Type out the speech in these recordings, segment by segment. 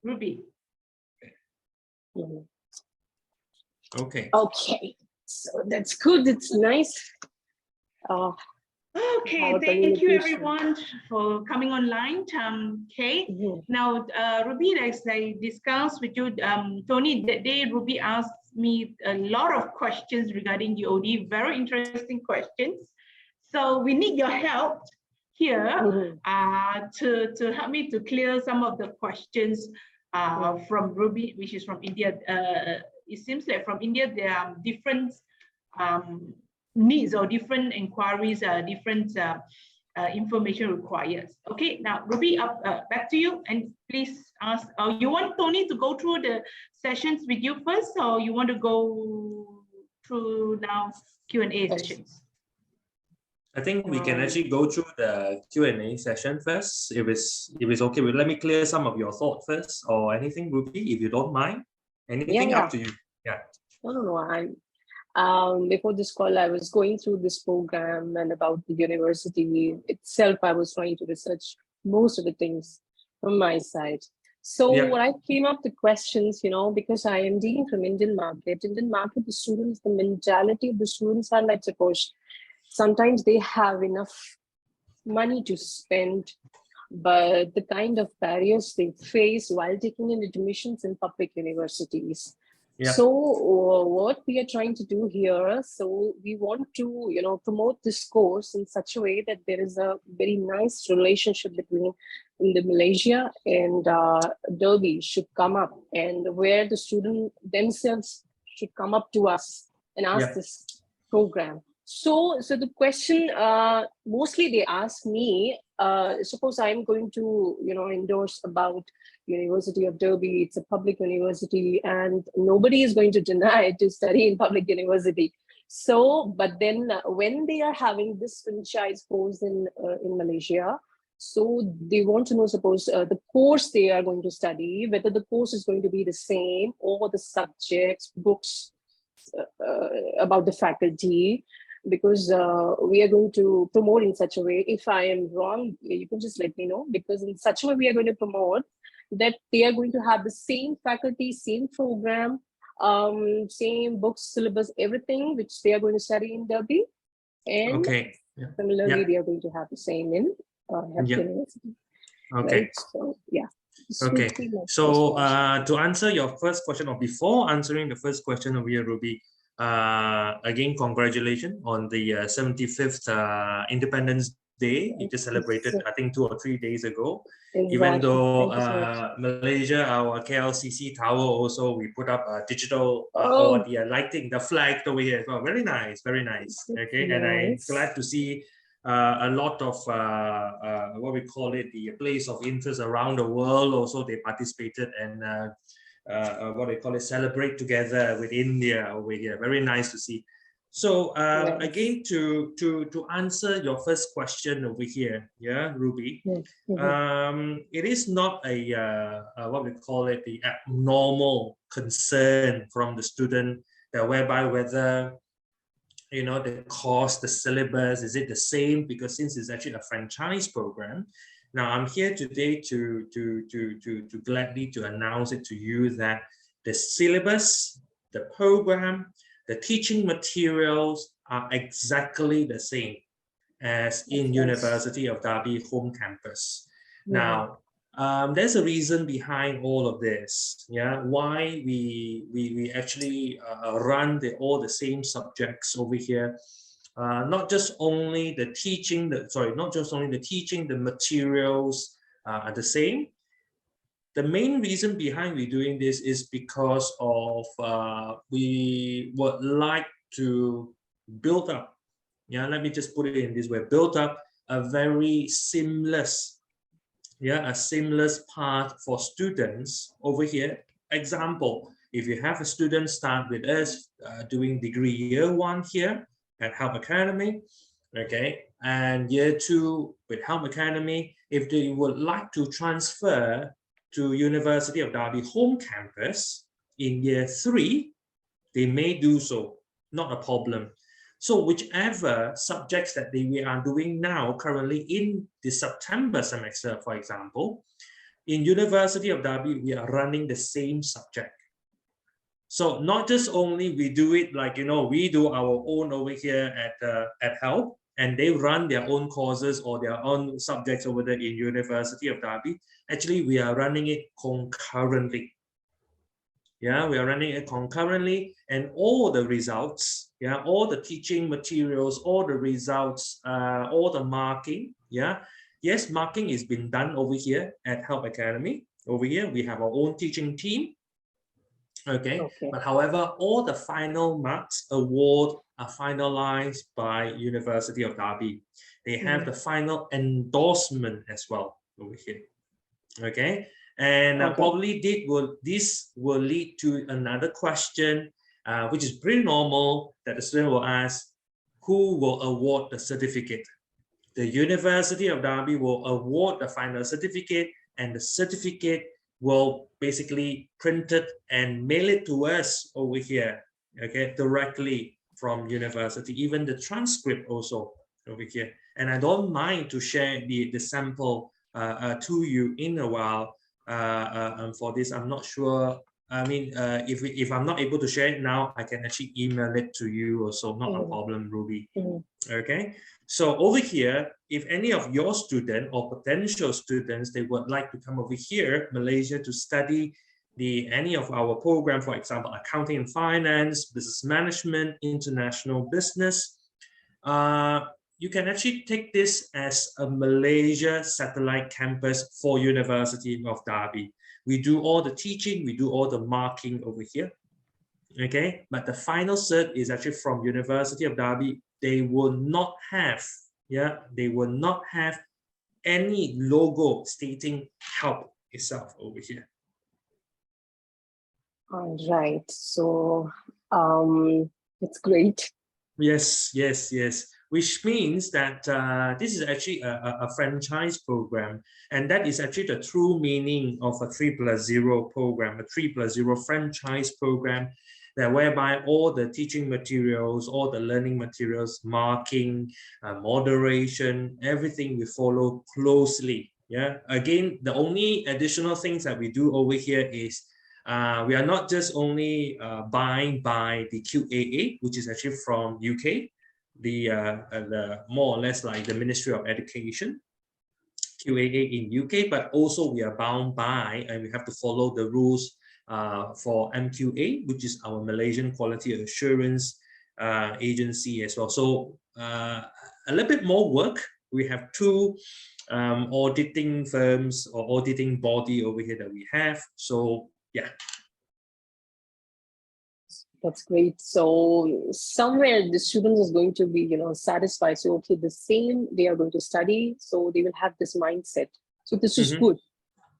Ruby. Okay. Okay, so that's good. It's nice. Okay, Our thank you communication. everyone for coming online. Okay, now Ruby, as I discussed with you, Tony, that day Ruby asked me a lot of questions regarding UOD, very interesting questions. So we need your help here to help me to clear some of the questions from Ruby, which is from India. It seems like from India there are different needs or different inquiries, different information required. Okay, now Ruby, back to you, and please ask. You want Tony to go through the sessions with you first, or you want to go through now Q&A sessions? I think we can actually go through the Q&A session first, if it's okay. Let me clear some of your thoughts first, or anything, Ruby, if you don't mind. Anything up to you. Yeah. No, before this call, I was going through this program and about the university itself. I was trying to research most of the things from my side. So when I came up with questions, because I am dealing from Indian market, the students, the mentality of the students are like, suppose, sometimes they have enough money to spend, but the kind of barriers they face while taking in admissions in public universities. So what we are trying to do here, so we want to, promote this course in such a way that there is a very nice relationship between the Malaysia and Derby should come up, and where the student themselves should come up to us and ask this program. So the question, mostly they ask me, suppose I'm going to, endorse about University of Derby. It's a public university and nobody is going to deny to study in public university. So, but then when they are having this franchise course in Malaysia, so they want to know, suppose the course they are going to study, whether the course is going to be the same, or the subjects, books about the faculty, because we are going to promote in such a way. If I am wrong, you can just let me know, because in such a way we are going to promote that they are going to have the same faculty, same program, same books, syllabus, everything which they are going to study in Derby. And similarly, they are going to have the same in University. Okay. Right? So, okay. So to answer your first question, or before answering the first question over here, Ruby, again, congratulations on the 75th Independence Day. You just celebrated, I think, 2 or 3 days ago. Exactly. Even though Malaysia, our KLCC tower also, we put up a digital or the lighting, the flag over here as well. Very nice, very nice. Okay, and I'm glad to see a lot of what we call it, the place of interest around the world. Also, they participated and what they call it, celebrate together with India over here. Very nice to see. So again, to answer your first question over here, Ruby, it is not a what we call it, the abnormal concern from the student, whereby whether the course, the syllabus, is it the same? Because since it's actually a franchise program, now I'm here today to gladly to announce it to you that the syllabus, the program, the teaching materials are exactly the same as in University of Derby home campus. Now, there's a reason behind all of this. Why we actually run all the same subjects over here. Not just only the teaching, the materials are the same. The main reason behind we doing this is because of we would like to build up, let me just put it in this way, build up a very seamless, a seamless path for students over here. Example, if you have a student start with us doing degree year 1 here at Helm Academy, okay, and year 2 with Helm Academy, if they would like to transfer to University of Derby home campus in year 3, they may do so, not a problem. So whichever subjects that we are doing now currently in the September semester, for example, in University of Derby, we are running the same subject. So not just only we do it like, we do our own over here at Help, and they run their own courses or their own subjects over there in University of Derby. Actually, we are running it concurrently. Yeah, we are running it concurrently, and all the results, all the teaching materials, all the results, all the marking, yes, marking is being done over here at Help Academy. Over here, we have our own teaching team. Okay. But however, all the final marks award are finalized by University of Derby. They have the final endorsement as well over here. Okay, and probably this will lead to another question, which is pretty normal, that the student will ask, who will award the certificate? The University of Derby will award the final certificate, and the certificate will basically print it and mail it to us over here, okay, directly from university, even the transcript also over here. And I don't mind to share the sample to you in a while. For this, I'm not sure. I mean, if I'm not able to share it now, I can actually email it to you also, not a problem, Ruby. Okay, so over here, if any of your students or potential students, they would like to come over here, Malaysia, to study any of our program, for example, accounting and finance, business management, international business, you can actually take this as a Malaysia satellite campus for University of Derby. We do all the teaching, we do all the marking over here. Okay, but the final cert is actually from University of Derby. They will not have, they will not have any logo stating Help itself over here. All right, so it's great. Yes. Which means that this is actually a franchise program, and that is actually the true meaning of a 3+0 program, a 3+0 franchise program, that whereby all the teaching materials, all the learning materials, marking, moderation, everything we follow closely. Again, the only additional things that we do over here is we are not just only buying by the QAA, which is actually from UK, the more or less like the Ministry of Education, QAA in UK, but also we are bound by, and we have to follow the rules for MQA, which is our Malaysian Quality Assurance Agency as well. So a little bit more work. We have two auditing firms or auditing body over here that we have. So yeah. That's great. So somewhere the students is going to be, satisfied. So okay, the same they are going to study, so they will have this mindset. So this is good.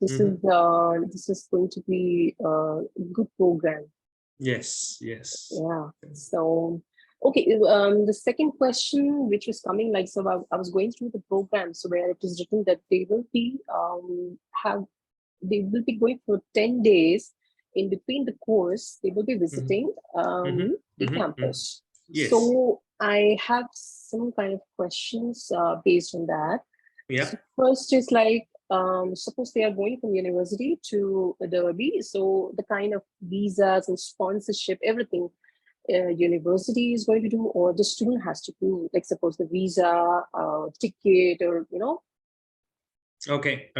This is going to be a good program. Yes. Yeah. So okay, the second question, which was coming, like, so I was going through the program, so where it is written that they will be going for 10 days. In between the course, they will be visiting the campus. Yes. So I have some kind of questions based on that. Yeah. So first is like, suppose they are going from university to Derby, so the kind of visas and sponsorship, everything university is going to do, or the student has to do, like suppose the visa, ticket, or Okay.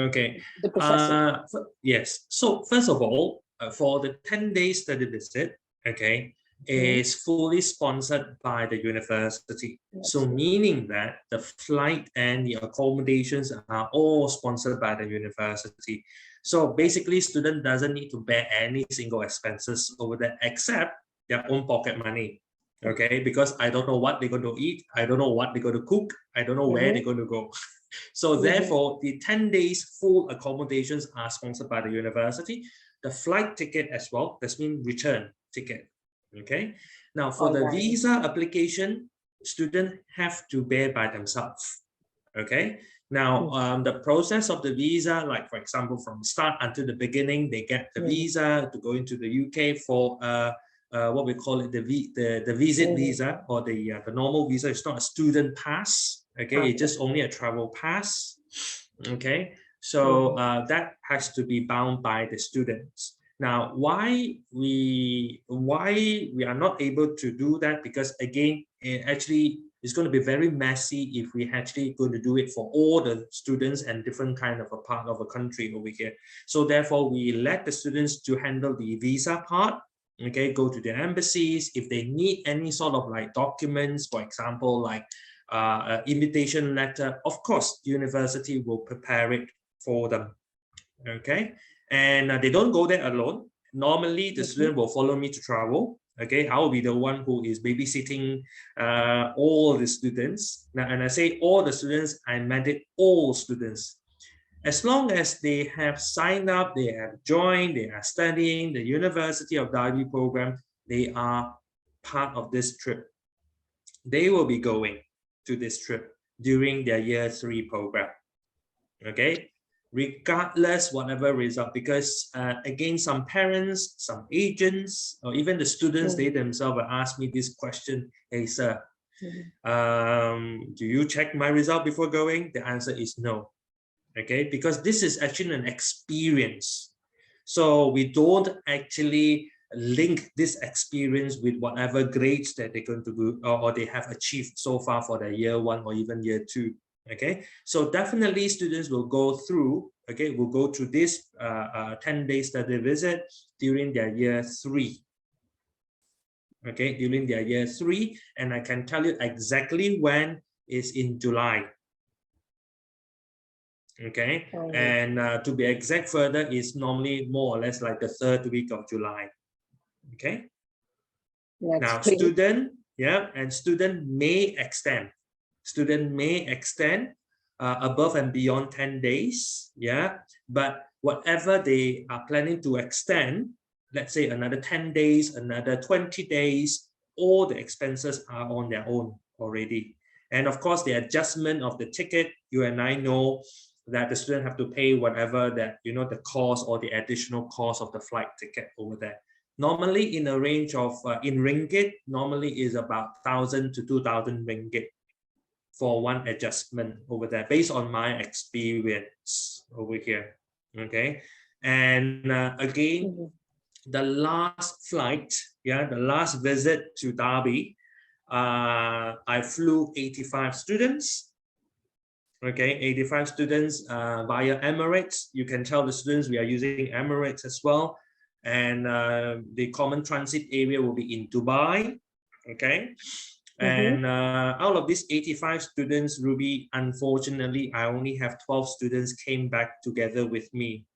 the process. Yes. So first of all, for the 10-day study visit, okay, is fully sponsored by the university. So meaning that the flight and the accommodations are all sponsored by the university. So basically, student doesn't need to bear any single expenses over there except their own pocket money. Okay, because I don't know what they're going to eat, I don't know what they're going to cook, I don't know where they're going to go. So therefore, the 10 days full accommodations are sponsored by the university. The flight ticket as well, that's mean return ticket. Okay. Now for the visa application, students have to bear by themselves. Okay. Now the process of the visa, like for example, from start until the beginning, they get the visa to go into the UK for what we call it, the visit visa, or the normal visa. It's not a student pass. Okay, it's just only a travel pass. Okay. So that has to be bound by the students. Now, why we are not able to do that? Because again, it actually is going to be very messy if we actually going to do it for all the students and different kind of a part of a country over here. So therefore, we let the students to handle the visa part. Okay, go to the embassies if they need any sort of like documents, for example, like invitation letter. Of course, the university will prepare it for them. Okay, and they don't go there alone. Normally, the student will follow me to travel. Okay, I will be the one who is babysitting all the students. Now, and I say all the students, I meant it all students. As long as they have signed up, they have joined, they are studying the University of Derby program, they are part of this trip. They will be going to this trip during their year 3 program. Okay, regardless whatever result, because again, some parents, some agents, or even the students, they themselves will ask me this question: hey sir, do you check my result before going? The answer is no. Okay, because this is actually an experience, so we don't actually link this experience with whatever grades that they're going to do or they have achieved so far for their year 1 or even year 2. Okay, so definitely students will go through, okay, will go through this 10-day study visit during their year 3. Okay, during their year 3, and I can tell you exactly when is in July. Okay, and to be exact further is normally more or less like the 3rd week of July. Okay, now student, and student may extend. Student may extend above and beyond 10 days, but whatever they are planning to extend, let's say another 10 days, another 20 days, all the expenses are on their own already. And of course, the adjustment of the ticket, you and I know that the student have to pay whatever that, the cost or the additional cost of the flight ticket over there. Normally in a range of, in ringgit, normally is about 1,000 to 2,000 ringgit for one adjustment over there, based on my experience over here. Okay, and again, the last flight, the last visit to Derby, I flew 85 students. Okay, 85 students via Emirates. You can tell the students we are using Emirates as well. And the common transit area will be in Dubai. Okay. And out of these 85 students, Ruby, unfortunately, I only have 12 students came back together with me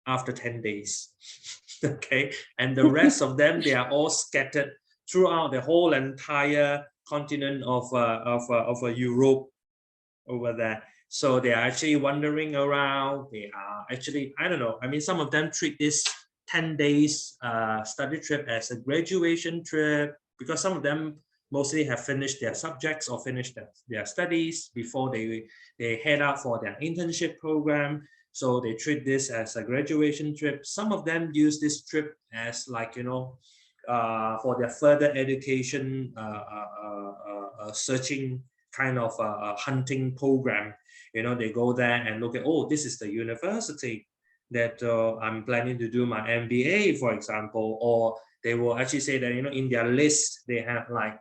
after 10 days. Okay. And the rest of them, they are all scattered throughout the whole entire continent of Europe over there. So they are actually wandering around. They are actually, I don't know, I mean, some of them treat this 10 days study trip as a graduation trip, because some of them mostly have finished their subjects or finished their studies before they head out for their internship program. So they treat this as a graduation trip. Some of them use this trip as like, for their further education, searching kind of a hunting program. They go there and look at, oh, this is the university that I'm planning to do my MBA, for example. Or they will actually say that, in their list, they have like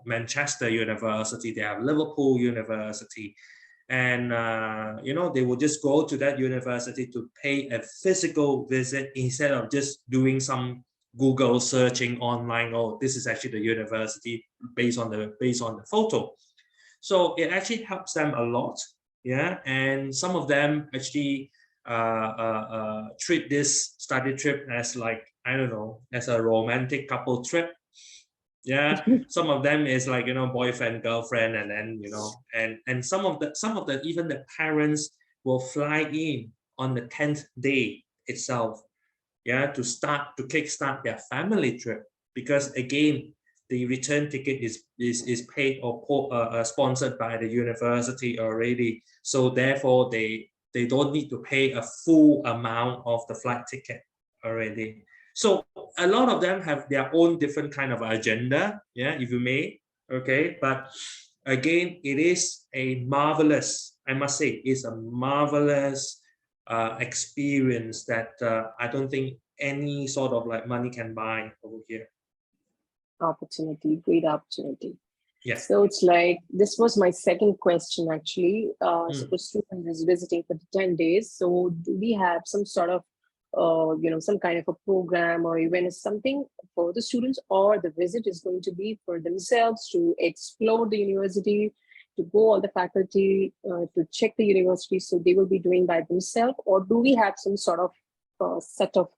Manchester University, they have Liverpool University. And, they will just go to that university to pay a physical visit instead of just doing some Google searching online. Oh, this is actually the university based on the photo. So it actually helps them a lot, and some of them actually treat this study trip as like, I don't know, as a romantic couple trip. Some of them is like, boyfriend, girlfriend, and then, and some of the even the parents will fly in on the 10th day itself, to kickstart their family trip, because again, the return ticket is paid or sponsored by the university already. So therefore, they don't need to pay a full amount of the flight ticket already. So a lot of them have their own different kind of agenda, if you may. Okay, but again, it is a marvelous I must say, is a marvelous experience that I don't think any sort of like money can buy over here. Opportunity, great opportunity. Yes. So it's like, this was my second question actually. Suppose student is visiting for 10 days. So do we have some sort of, some kind of a program or even something for the students, or the visit is going to be for themselves to explore the university, to go all the faculty, to check the university, so they will be doing by themselves? Or do we have some sort of set of,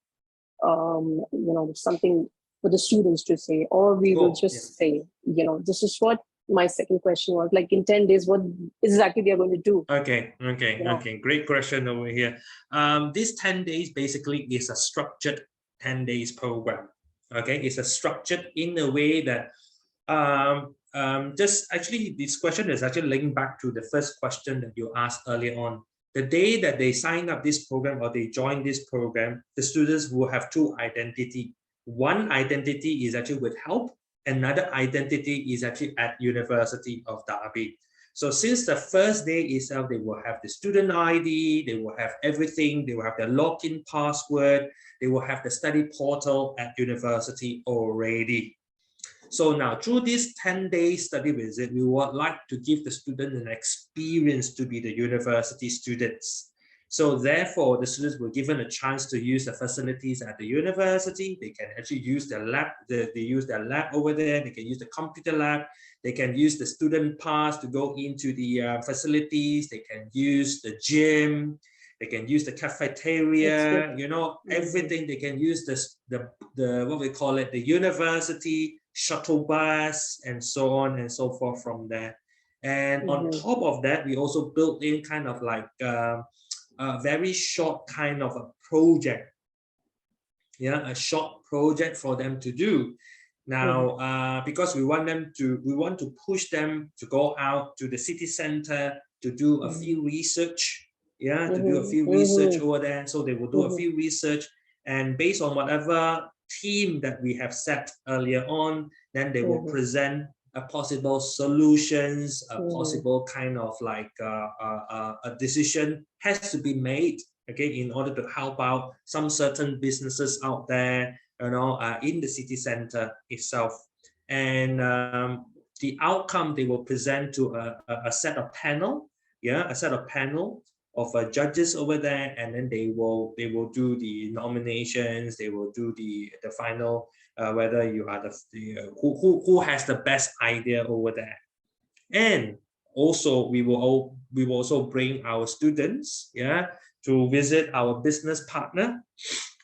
something for the students to say, or we will just say, this is what my second question was, like in 10 days, what exactly they are going to do? Okay. Great question over here. This 10 days basically is a structured 10 days program. Okay, it's a structured in a way that just actually this question is actually linked back to the first question that you asked earlier on. The day that they sign up this program or they join this program, the students will have two identities. One identity is actually with help. Another identity is actually at University of Derby. So since the first day itself, they will have the student ID, they will have everything, they will have their login password, they will have the study portal at university already. So now through this 10-day study visit, we would like to give the student an experience to be the university students. So therefore, the students were given a chance to use the facilities at the university. They can actually use their lab. They use their lab over there. They can use the computer lab. They can use the student pass to go into the facilities. They can use the gym. They can use the cafeteria. Everything. They can use the what we call it, the university shuttle bus, and so on and so forth from there. And on top of that, we also built in kind of like a very short kind of a project, a short project for them to do. Now, because we want to push them to go out to the city center to do a few research, to do a few research over there. So they will do a few research, and based on whatever theme that we have set earlier on, then they will present a possible solutions, a possible kind of like a decision has to be made, okay, in order to help out some certain businesses out there, in the city center itself. And the outcome, they will present to a set of panel, a set of panel of judges over there, and then they will do the nominations. They will do the final whether you are who has the best idea over there. And also we will also bring our students to visit our business partner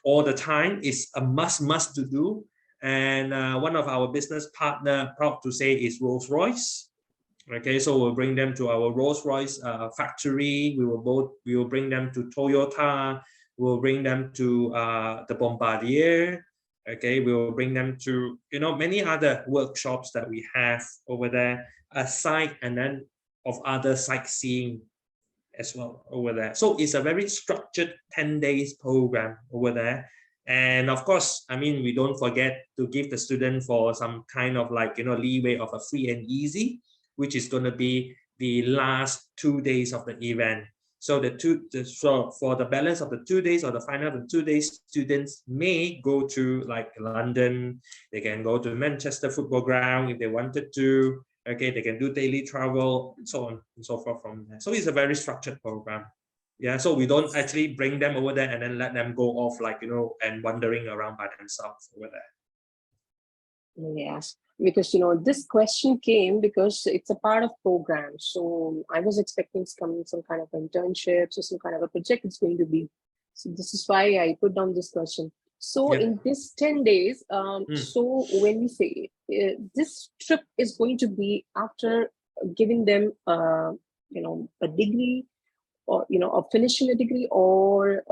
all the time. It's a must to do. And one of our business partner, proud to say, is Rolls-Royce. Okay, so we'll bring them to our Rolls-Royce factory. We will bring them to Toyota. We'll bring them to the Bombardier. Okay, we will bring them to many other workshops that we have over there, aside and then of other sightseeing as well over there. So it's a very structured 10 days program over there. And of course, I mean, we don't forget to give the student for some kind of like leeway of a free and easy, which is going to be the last 2 days of the event. So for the balance of the 2 days or the final of the 2 days, students may go to like London. They can go to Manchester football ground if they wanted to. Okay, they can do daily travel and so on and so forth from there. So it's a very structured program. So we don't actually bring them over there and then let them go off like and wandering around by themselves over there. Yes, because this question came because it's a part of program. So I was expecting some kind of internships or some kind of a project it's going to be. So this is why I put down this question. So in this 10 days, so when we say this trip is going to be after giving them a degree, or or finishing a degree, or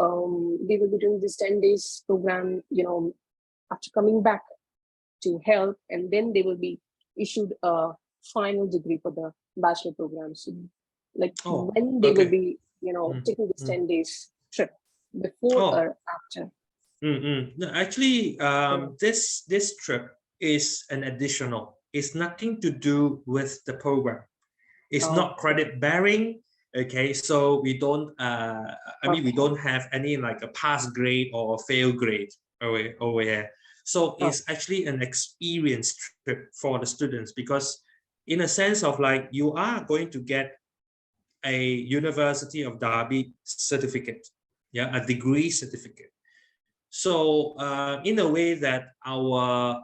they will be doing this 10 days program after coming back to help, and then they will be issued a final degree for the bachelor program. So like when they will be taking this 10 days trip, before or after? No, actually, this trip is an additional. It's nothing to do with the program. It's not credit bearing. Okay, so we don't, we don't have any like a pass grade or fail grade over here. So it's actually an experience trip for the students, because in a sense of like, you are going to get a University of Derby certificate, yeah, a degree certificate. So in a way that our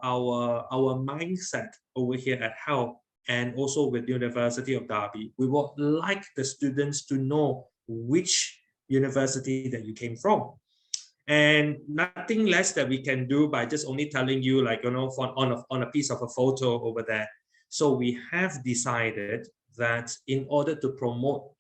mindset over here at HELP, and also with University of Derby, we would like the students to know which university that you came from. And nothing less that we can do by just only telling you, like, you know, on a piece of a photo over there. So we have decided that in order to promote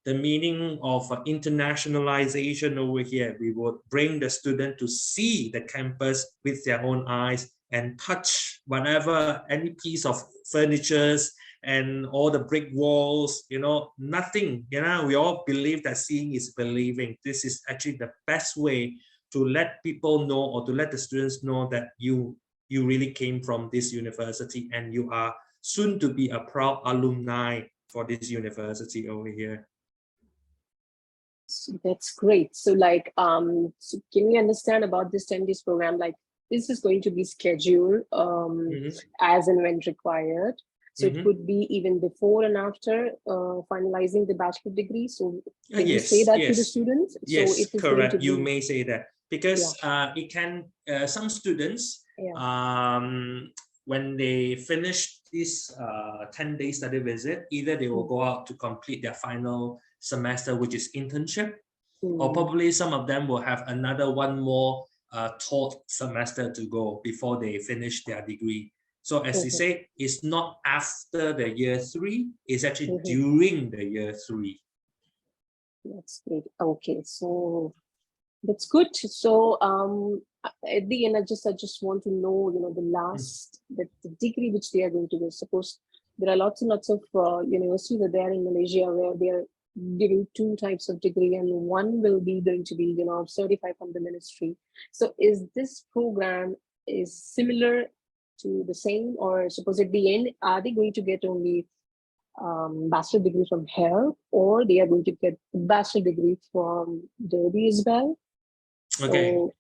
the meaning of internationalization over here, we would bring the student to see the campus with their own eyes and touch whatever, any piece of furnitures and all the brick walls, you know, nothing, you know, we all believe that seeing is believing. This is actually the best way to let people know, or to let the students know, that you really came from this university and you are soon to be a proud alumni for this university over here. So that's great. So like, so can we understand about this 10 days program? Like, this is going to be scheduled as and when required. So it could be even before and after finalizing the bachelor degree. So can you say that to the students? Yes, so it is correct. You may say that, because it can, some students, when they finish this 10-day study visit, either they will go out to complete their final semester, which is internship, or probably some of them will have another one more taught semester to go before they finish their degree. So as you say, it's not after the year 3, it's actually during the year 3. That's great. Okay, so that's good. So at the end, I just want to know, you know, the last, the degree which they are going to do. Suppose there are lots and lots of universities that there in Malaysia where they are giving 2 types of degree, and one will be going to be, you know, certified from the ministry. So is this program is similar to the same, or suppose at the end, are they going to get only bachelor degree from HELP, or they are going to get bachelor degree from Derby as well? Okay. So,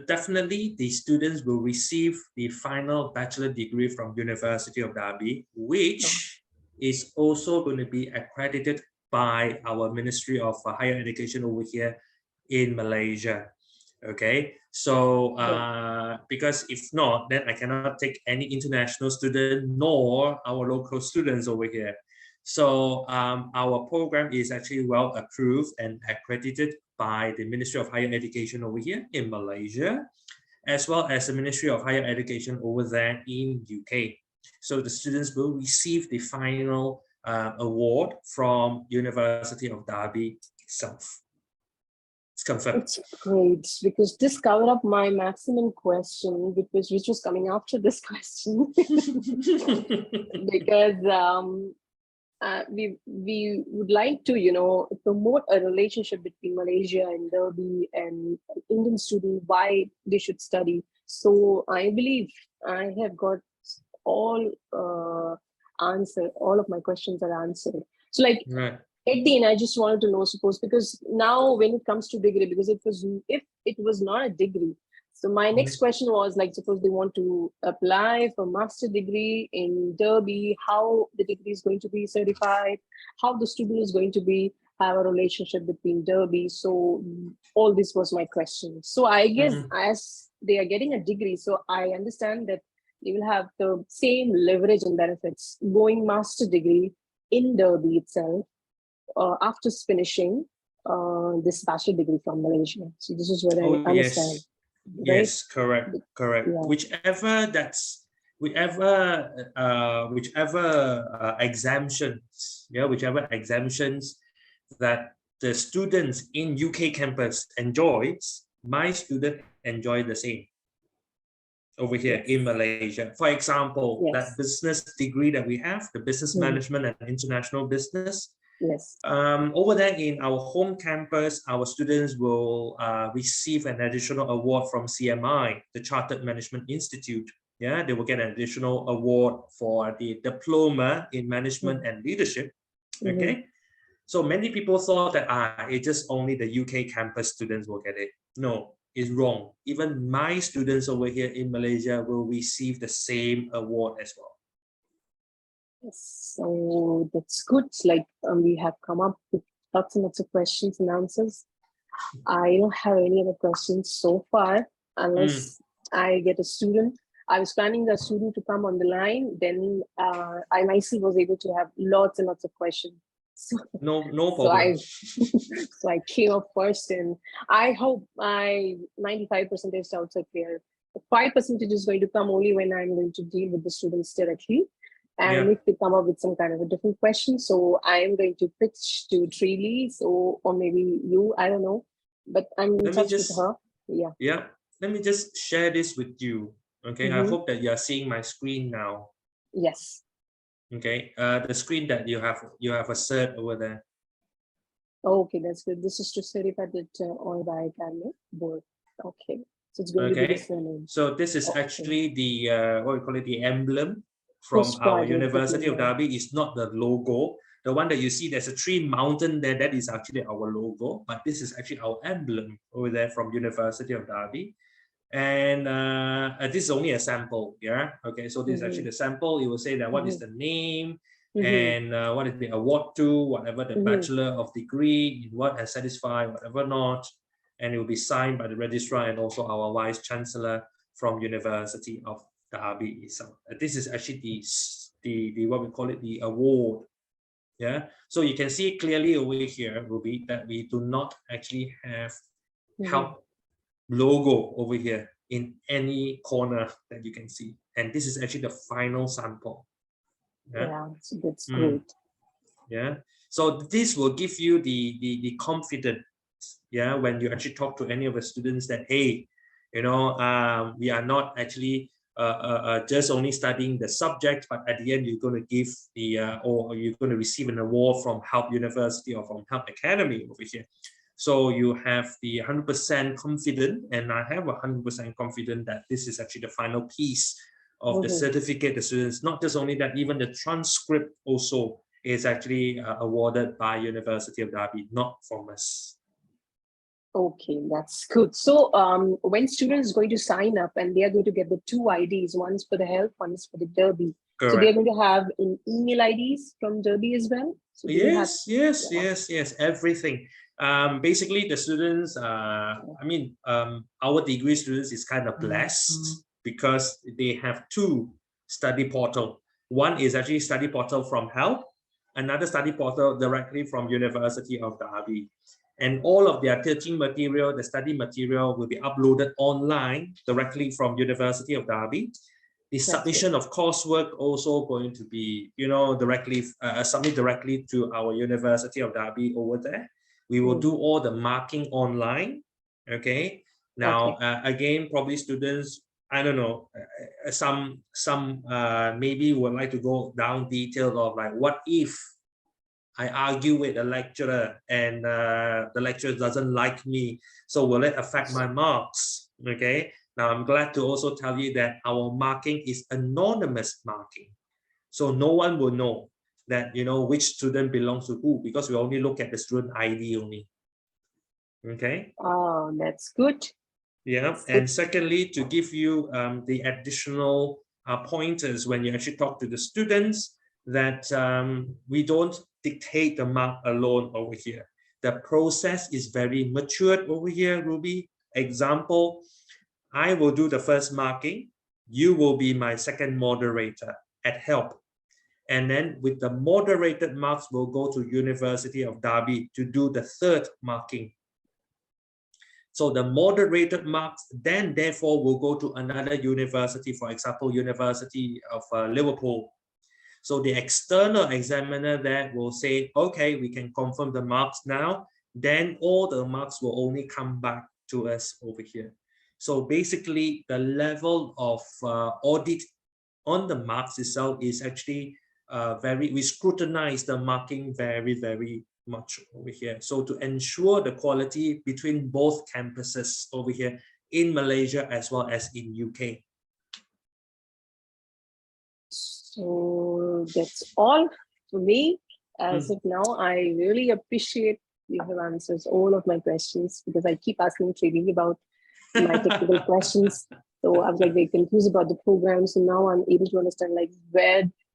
definitely the students will receive the final bachelor degree from University of Derby, which is also going to be accredited by our Ministry of Higher Education over here in Malaysia. Okay, so because if not, then I cannot take any international student nor our local students over here. So our program is actually well approved and accredited by the Ministry of Higher Education over here in Malaysia, as well as the Ministry of Higher Education over there in UK. So the students will receive the final award from University of Derby itself. It's confirmed. It's great, because this covered up my maximum question, which was coming after this question. Because we would like to, you know, promote a relationship between Malaysia and Derby and Indian student, why they should study. So I believe I have got all answered. All of my questions are answered. So like, at the end, I just wanted to know, suppose, because now when it comes to degree, because if it was not a degree, so my next question was like, suppose they want to apply for master degree in Derby, how the degree is going to be certified, how the student is going to be have a relationship between Derby. So all this was my question. So I guess as they are getting a degree, so I understand that they will have the same leverage and benefits going master degree in Derby itself after finishing this bachelor degree from Malaysia. So this is what I understand. Yes. Yes, correct. Yeah. Whichever exemptions, whichever exemptions that the students in UK campus enjoys, my student enjoy the same over here in Malaysia. For example, that business degree that we have, the business management and international business. Over there in our home campus, our students will receive an additional award from CMI, the Chartered Management Institute. Yeah, they will get an additional award for the diploma in management and leadership. Okay, So many people thought that it's just only the UK campus students will get it. No, it's wrong. Even my students over here in Malaysia will receive the same award as well. So that's good. Like we have come up with lots and lots of questions and answers. I don't have any other questions so far, unless I get a student. I was planning the student to come on the line, then I myself was able to have lots and lots of questions. So, no problem. So I came up first, and I hope my 95% doubts are clear. 5% is going to come only when I'm going to deal with the students directly. And if they come up with some kind of a different question, so I am going to pitch to Treely, or maybe you, I don't know, but I'm in touch with her. Yeah. Let me just share this with you. Okay, I hope that you are seeing my screen now. Yes. Okay, the screen that you have a cert over there. Okay, that's good. This is to certify that on the academic board. Okay, so it's going to be the surname. So this is actually the what we call it, the emblem from our University of Derby. Is not the logo. The one that you see, there's a tree mountain there. That is actually our logo, but this is actually our emblem over there from University of Derby. And this is only a sample. Okay, so this is actually the sample. It will say that what is the name and what is the award to, whatever the bachelor of degree, in what has satisfied, whatever not, and it will be signed by the registrar and also our vice chancellor from University of Derby itself. This is actually the what we call it, the award. So you can see clearly over here, Ruby, that we do not actually have help logo over here in any corner that you can see, and this is actually the final sample. So that's great. So this will give you the confidence, when you actually talk to any of the students that, hey, we are not actually just only studying the subject, but at the end you're going to give or you're going to receive an award from Help University or from Help Academy over here. So you have the 100% confident, and I have 100% confident that this is actually the final piece of the certificate. The students, not just only that, even the transcript also is actually awarded by University of Derby, not from us. Okay, that's good. So when students are going to sign up and they are going to get the two IDs, one's for the Help, one's for the Derby. Correct. So they're going to have an email IDs from Derby as well? So yes, everything. Basically, the students, our degree students is kind of blessed because they have two study portal. One is actually study portal from Help, another study portal directly from University of Derby. And all of their teaching material, the study material, will be uploaded online directly from University of Derby. The submission of coursework also going to be, directly submit directly to our University of Derby over there. We will do all the marking online. Okay. Now, again, probably students, I don't know, some maybe would like to go down detail of like, what if I argue with the lecturer and the lecturer doesn't like me, so will it affect my marks? Okay. Now, I'm glad to also tell you that our marking is anonymous marking. So no one will know that, which student belongs to who, because we only look at the student ID only. Okay. Oh, that's good. Yeah. And secondly, to give you the additional pointers when you actually talk to the students, that we don't dictate the mark alone over here. The process is very matured over here, Ruby. Example, I will do the first marking. You will be my second moderator at Help. And then with the moderated marks, we'll go to University of Derby to do the third marking. So the moderated marks then therefore will go to another university, for example, University of Liverpool. So the external examiner there will say, okay, we can confirm the marks now. Then all the marks will only come back to us over here. So basically, the level of audit on the marks itself is actually we scrutinize the marking very, very much over here. So to ensure the quality between both campuses over here in Malaysia as well as in UK. So that's all for me. As of now, I really appreciate you have answered all of my questions, because I keep asking Srini about my technical questions. So I was like very confused about the program. So now I'm able to understand like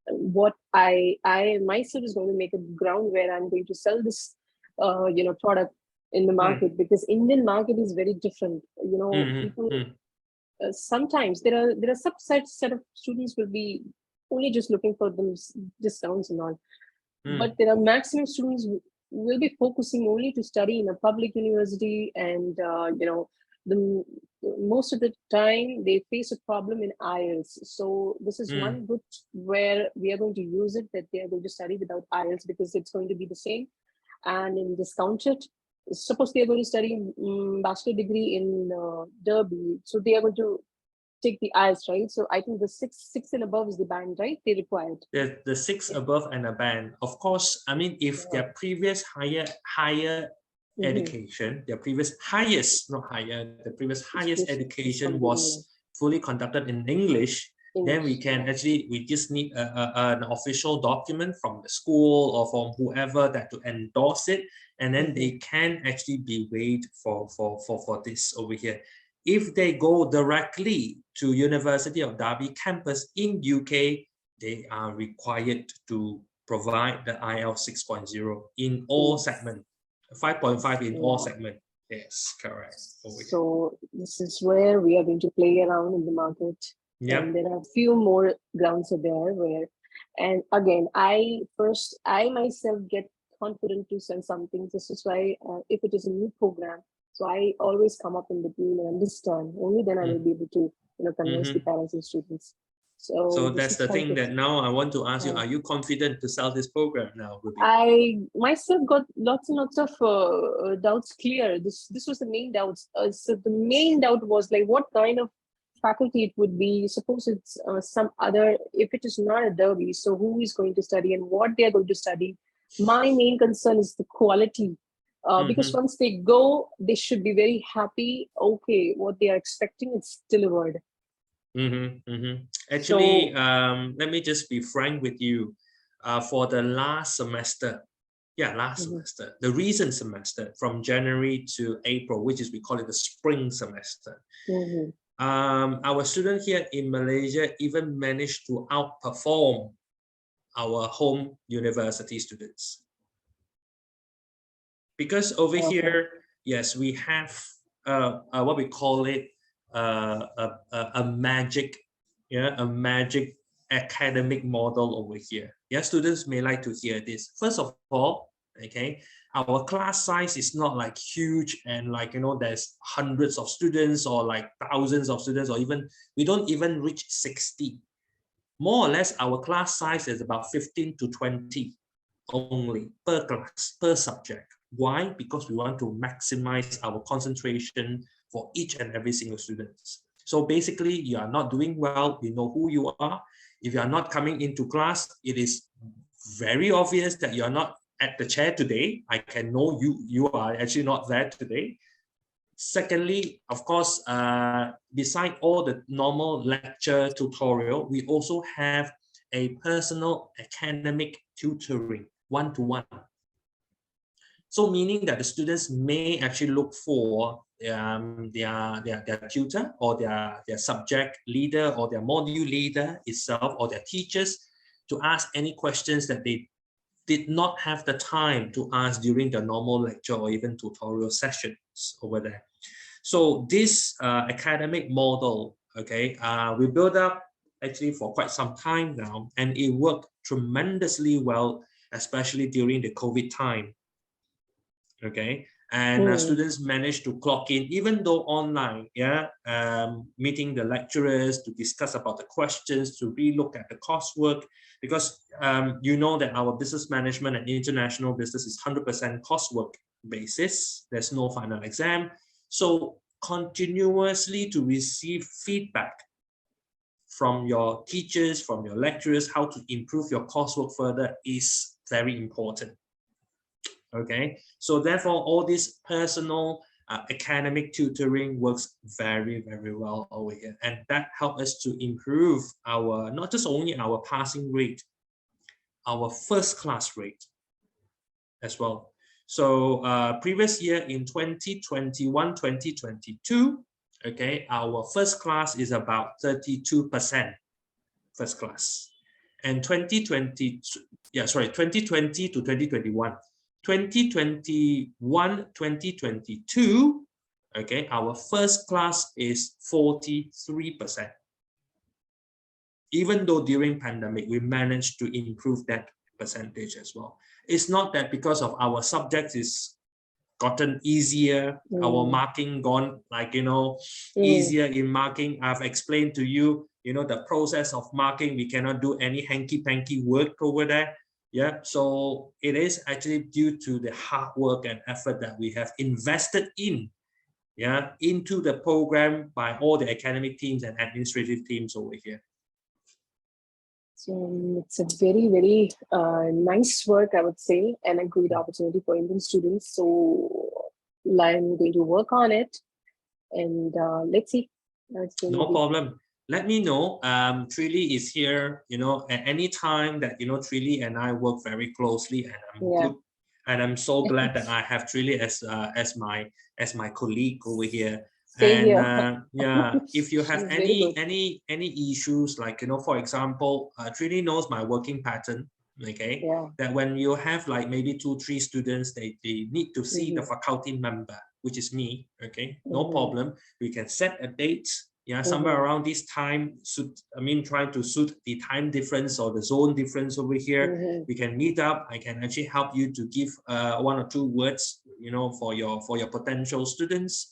what I myself is going to make a ground where I'm going to sell this, product in the market, because Indian market is very different. People sometimes there are set of students will be only just looking for them discounts and all, but there are maximum students who will be focusing only to study in a public university, and the most of the time they face a problem in IELTS. So this is one good where we are going to use it, that they are going to study without IELTS, because it's going to be the same. And in discounted, suppose they are going to study bachelor degree in Derby, so they are going to take the IELTS, right? So I think the six and above is the band, right? They required. The 6 above and a band. Of course, I mean, if their previous higher education, their previous highest, not higher, the previous highest education was fully conducted in English, then we can actually, we just need an official document from the school or from whoever that to endorse it, and then they can actually be waived for this over here. If they go directly to University of Derby campus in UK, they are required to provide the IELTS 6.0 in all segments, 5.5 in all segments. Yes, correct. So this is where we are going to play around in the market. And there are a few more grounds there where, and again, I myself get confident to sell something. This is why if it is a new program, so I always come up in between and understand. Only then I will be able to convince the parents and students. So that's the thing that now I want to ask you, are you confident to sell this program now, Ruby? I myself got lots and lots of doubts clear. This was the main doubts. So the main doubt was like what kind of faculty it would be. Suppose it's some other, if it is not a Derby, so who is going to study and what they are going to study. My main concern is the quality. Because once they go, they should be very happy. Okay, what they are expecting is delivered. Actually, let me just be frank with you. For the last semester, semester, the recent semester from January to April, which is we call it the spring semester. Our student here in Malaysia even managed to outperform our home university students. Because over here, yes, we have what we call it a magic academic model over here. Yeah, students may like to hear this. First of all, okay, our class size is not like huge and like there's hundreds of students or like thousands of students, or even we don't even reach 60. More or less, our class size is about 15 to 20 only per class, per subject. Why? Because we want to maximize our concentration for each and every single student. So basically, you are not doing well, we know who you are. If you are not coming into class, it is very obvious that you are not at the chair today. I can know you are actually not there today. Secondly, of course, beside all the normal lecture tutorial, we also have a personal academic tutoring, one-to-one. So meaning that the students may actually look for their tutor or their subject leader or their module leader itself or their teachers to ask any questions that they did not have the time to ask during the normal lecture or even tutorial sessions over there. So this academic model, okay, we built up actually for quite some time now, and it worked tremendously well, especially during the COVID time. Okay, and students managed to clock in, even though online, meeting the lecturers to discuss about the questions, to relook at the coursework, because you know that our business management and international business is 100% coursework basis. There's no final exam. So continuously to receive feedback from your teachers, from your lecturers, how to improve your coursework further is very important. Okay, so therefore all this personal academic tutoring works very, very well over here, and that helps us to improve our, not just only our passing rate, our first class rate. as well. So previous year in 2021, 2022, okay, our first class is about 32% first class. And 2020 to 2021. 2021, 2022, okay, our first class is 43%. Even though during pandemic, we managed to improve that percentage as well. It's not that because of our subjects is gotten easier, our marking gone like, you know, easier in marking. I've explained to you, you know, the process of marking. We cannot do any hanky-panky work over there. Yeah, so it is actually due to the hard work and effort that we have invested in, yeah, into the program by all the academic teams and administrative teams over here. So it's a very, very nice work, I would say, and a great opportunity for Indian students. So I'm going to work on it, and let's see. No problem. Let me know. Trilly is here, you know, at any time that, you know, Trilly and I work very closely, and I'm good. And I'm so glad that I have Trilly as my colleague over here. Same here. Yeah, if you have any issues, like, you know, for example, Trilly knows my working pattern. Okay, that when you have like maybe 2-3 students, they need to see the faculty member, which is me. Okay, no problem. We can set a date. Yeah, somewhere around this time, trying to suit the time difference or the zone difference over here. We can meet up. I can actually help you to give 1 or 2 words, you know, for your potential students.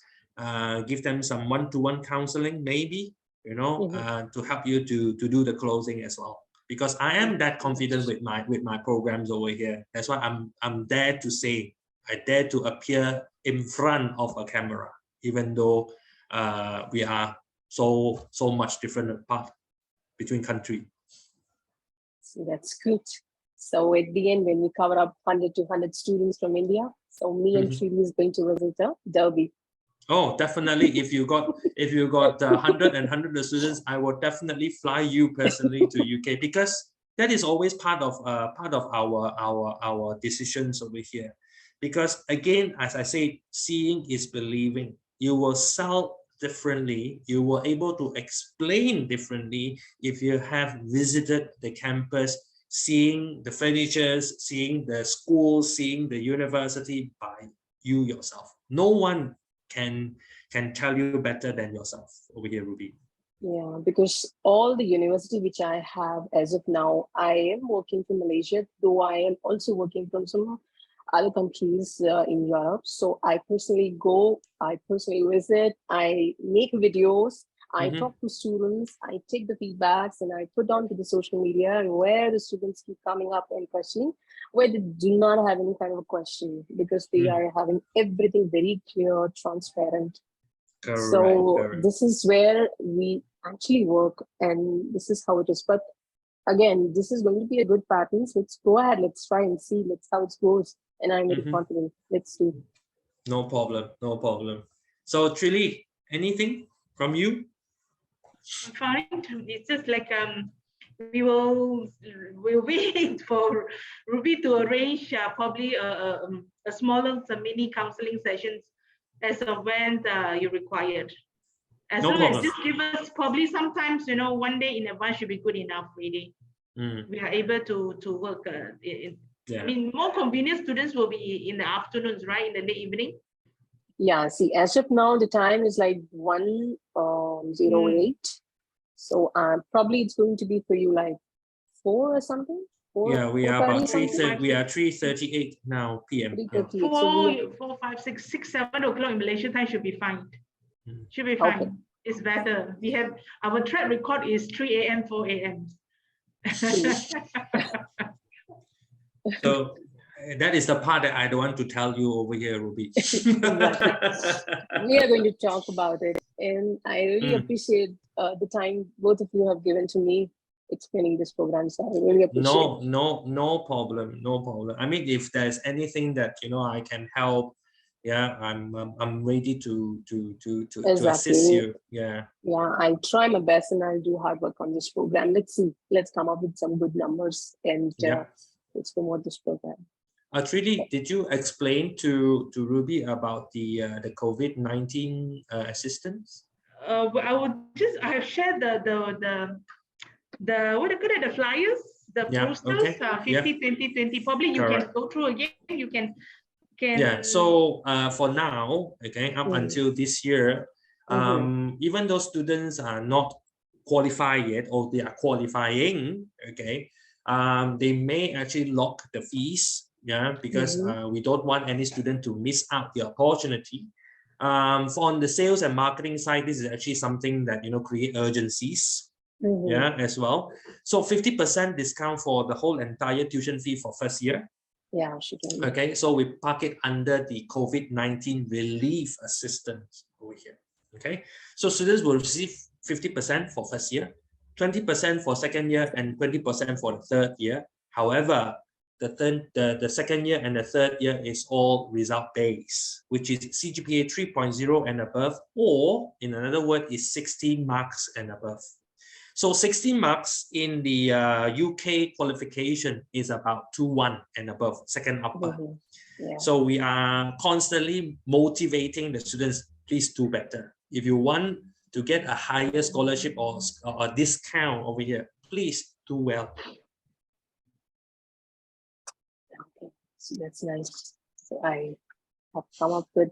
Give them some one-to-one counseling, maybe, you know, to help you to do the closing as well. Because I am that confident with my programs over here. That's why I'm dare to say, I dare to appear in front of a camera, even though we are so much different apart between country. So that's good. So at the end, when we cover up 100 to 100 students from India, so me and Srini is going to visit Derby. Oh, definitely. If you got 100 and 100 of students, I will definitely fly you personally to UK, because that is always part of our decisions over here. Because again, as I say, seeing is believing. You will sell differently. You will able to explain differently if you have visited the campus, seeing the furnitures, seeing the school, seeing the university by you yourself. No one can tell you better than yourself over here, Ruby. Yeah, because all the university which I have as of now, I am working from Malaysia, though I am also working from some other countries in Europe. So I personally go, I personally visit, I make videos, I talk to students, I take the feedbacks and I put onto the social media, and where the students keep coming up and questioning, where they do not have any kind of a question, because they are having everything very clear, transparent. Correct, so correct. This is where we actually work, and this is how it is. But again, this is going to be a good pattern. So let's go ahead, let's try and see, let's how it goes. And I'm very confident. Let's see. No problem, no problem. So Trilly, anything from you? Fine. It's just like we'll wait for Ruby to arrange probably a smaller, some mini counseling sessions as of when you required. As long as just give us probably sometimes, you know, 1 day in advance should be good enough. Really, we are able to work. I mean, more convenient students will be in the afternoons, right? In the late evening. Yeah. See, as of now, the time is like 1:08. So probably it's going to be for you like 4 or something. 4, yeah, we are about 3:30. We are 3:38 now p.m. 3:38. Yeah. So 4, 5, 6, 7 o'clock in Malaysian time should be fine. Should be fine. Okay. It's better. We have our track record is 3 a.m., 4 a.m. So that is the part that I don't want to tell you over here, Ruby. Exactly. We are going to talk about it, and I really appreciate the time both of you have given to me explaining this program. So I really appreciate. No problem, no problem. I mean, if there's anything that, you know, I can help, yeah, I'm ready to assist you. Yeah, I try my best and I'll do hard work on this program. Let's see, let's come up with some good numbers and let's promote this program. Trudy, did you explain to Ruby about the COVID-19 assistance? I have shared the what do you call it, the flyers, the posters, 50, 20, 20. Probably you can go through again. You can. Yeah. So for now, okay, up until this year, even though students are not qualified yet, or they are qualifying, okay, they may actually lock the fees, yeah, because we don't want any student to miss out the opportunity. For on the sales and marketing side, this is actually something that create urgencies, yeah, as well. So 50% discount for the whole entire tuition fee for first year. Yeah, she can. Okay, so we park it under the COVID-19 relief assistance over here. Okay, so students will receive 50% for first year, 20% for second year, and 20% for the third year. However, the second year and the third year is all result based, which is CGPA 3.0 and above, or in another word is 16 marks and above. So 16 marks in the UK qualification is about 2-1 and above, second upper. Yeah. So we are constantly motivating the students, please do better. If you want to get a higher scholarship or a discount over here, please do well. Okay, so that's nice. So I have come up with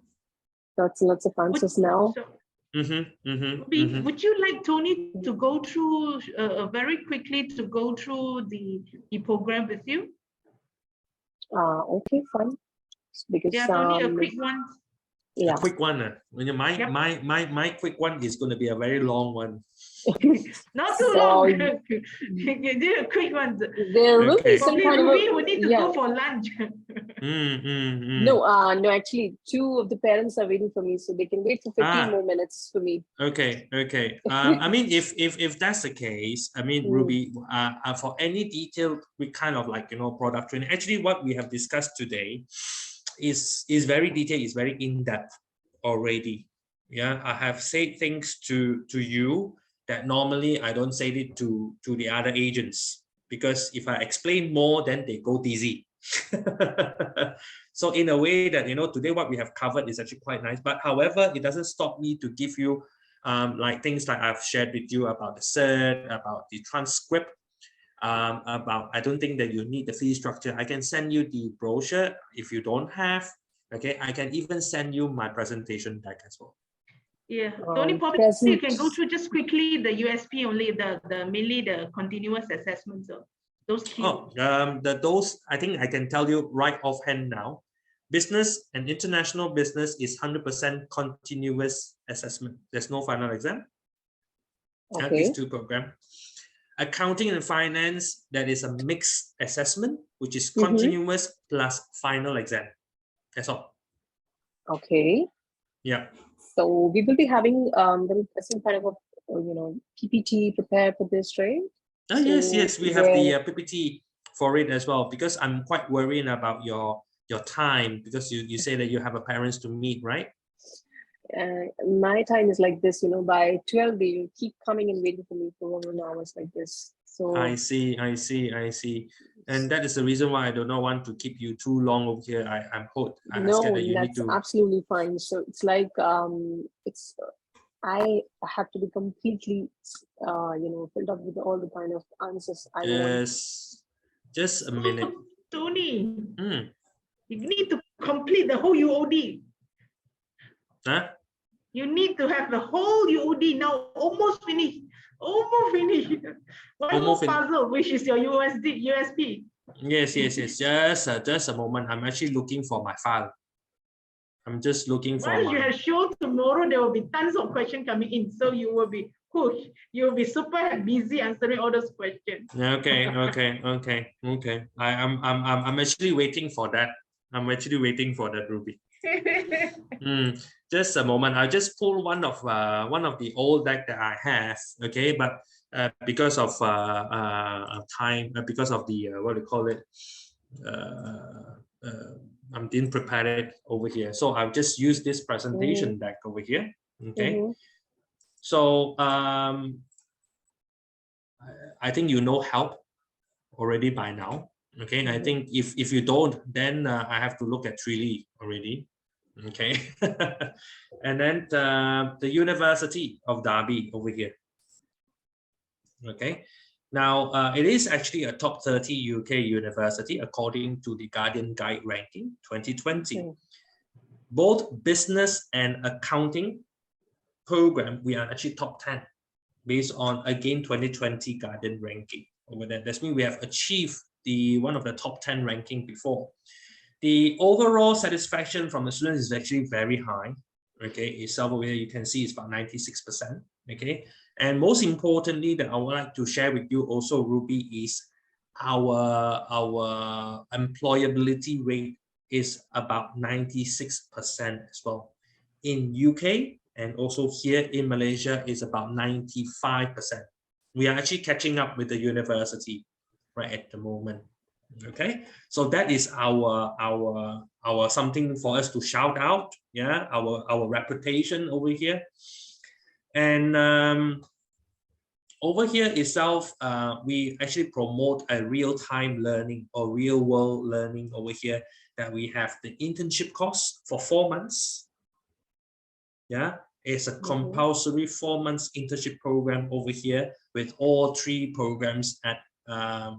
lots and lots of answers now. Would you like Tony to go through very quickly to go through the program with you? Okay, fine. Because Tony, a quick one. Yeah. A quick one. My quick one is going to be a very long one. Not too long. You do a quick one. There will be some kind of we need to go for lunch. No, actually, 2 of the parents are waiting for me, so they can wait for 15 more minutes for me. Okay. I mean, if that's the case, I mean, Ruby, for any detailed, we kind of like product training. Actually, what we have discussed today is very detailed, is very in-depth already. Yeah, I have said things to you that normally I don't say it to the other agents, because if I explain more, then they go dizzy. So in a way that today what we have covered is actually quite nice, but however, it doesn't stop me to give you like things like I've shared with you about the cert, about the transcript, about I don't think that you need the fee structure. I can send you the brochure if you don't have. Okay, I can even send you my presentation deck as well. Yeah, Tony, probably you can go through just quickly the USP only, the mainly the continuous assessments of those key. Those I think I can tell you right offhand now. Business and international business is 100% continuous assessment. There's no final exam. Okay. These 2 programs. Accounting and finance, that is a mixed assessment, which is continuous plus final exam. That's all. Okay. Yeah. So we will be having some kind of a PPT prepared for this, right? Yes, we have the PPT for it as well, because I'm quite worried about your time, because you say that you have a parents to meet, right? My time is like this, by 12 they will keep coming and waiting for me for 1 hour like this. So I see. And that is the reason why I do not want to keep you too long over here. I'm scared that you need to. Absolutely fine. So it's like I have to be completely filled up with all the kind of answers I want. Just a minute. Tony, you need to complete the whole UOD. Huh? You need to have the whole UOD now, almost finished. One more puzzle, which is your USP. Yes. Just a moment. I'm actually looking for my file. I'm just looking for. Once you have shown tomorrow, there will be tons of questions coming in, so you will be pushed. You will be super busy answering all those questions. Okay. I'm actually waiting for that. Ruby. Just a moment. I'll just pull one of the old deck that I have. Okay, but because of time, because of the what do you call it? I didn't prepare it over here, so I'll just use this presentation deck over here. Okay. So I think help already by now. Okay, and I think if you don't, then I have to look at 3D already. Okay, and then the University of Derby over here. Okay, now it is actually a top 30 UK university according to the Guardian Guide ranking 2020. Both business and accounting program, we are actually top 10 based on, again, 2020 Guardian ranking over there. That means we have achieved one of the top 10 ranking before. The overall satisfaction from the students is actually very high. Okay, itself over here, you can see it's about 96%. Okay, and most importantly that I would like to share with you also, Ruby, is our employability rate is about 96% as well. In UK and also here in Malaysia is about 95%. We are actually catching up with the university right at the moment. Okay, so that is our something for us to shout out. Yeah, our reputation over here. And over here itself, we actually promote a real-time learning or real-world learning over here, that we have the internship course for 4 months. Yeah, it's a compulsory 4 months internship program over here with all 3 programs at